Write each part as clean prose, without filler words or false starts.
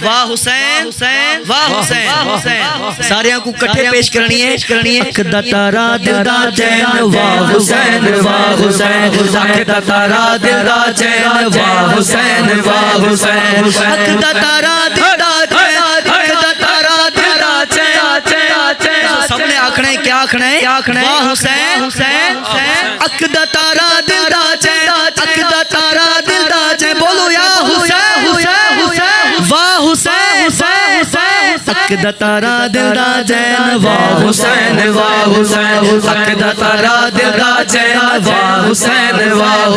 واہ حسین واہ حسین سارے کو کٹھے پیش کرنی ہے اکھ دا تارا دل دا چین واہ حسین واہ حسین اکھ دا تارا دل دا چین واہ حسین واہ حسین اکھ دا تارا دل دا چین اکھ دا تارا دل دا چین سب نے آکھنا ہے کیا آکھنا ہے واہ حسین اکھ دا تارا دل دا چین اکھ دا تارا دل دا چین بولو یا حسین واہ حسین اکھ دا تارا دل دا چین واہ حسین واہ حسین اکھ دا تارا دل دا چین واہ حسین واہ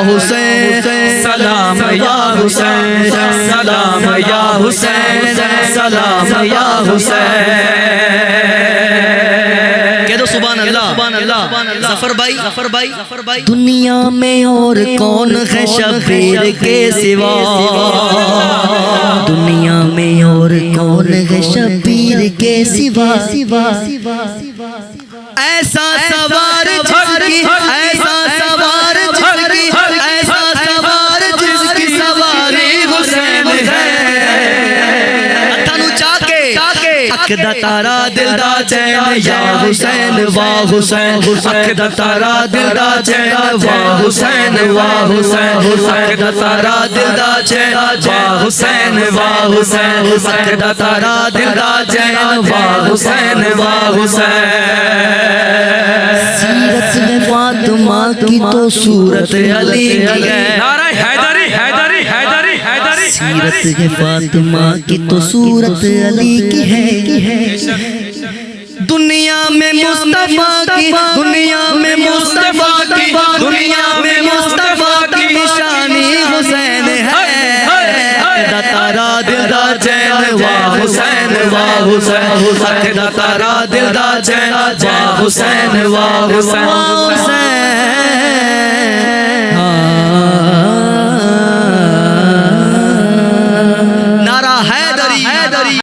حسین سلام یا حسین سلام یا حسین سلام یا حسین کہہ دو سبحان اللہ ظفر بھائی دنیا میں اور کون ہے شبیر کے سوا دنیا میں اور کون ہے شبیر کے سوا ایسا سوار جس کی ایسا سوار جس کی ایسا سوار جس کی سواری حسین ہے اکھ دا تارا دل دا چین یا حسین واہ حسین اکھ دا تارا دل دا چین واہ حسین واہ حسین اکھ دا تارا دل دا چین واہ حسین واہ حسین اکھ دا تارا دل دا چین واہ حسین واہ حسین سیرت میں فاطمہ کی تو صورت علی کی ہے نعرہ حیدری حیدری حیدری حیدری سیرت ہے فاطمہ کی تو صورت علی کی ہے دنیا میں مصطفیٰ کی دنیا میں مصطفیٰ کی دنیا میں مصطفیٰ کی نشانی حسین ہے دا تارا دل دا چین واہ حسین واہ حسین اکھ دا تارا دل دا چین واہ حسین واہ حسین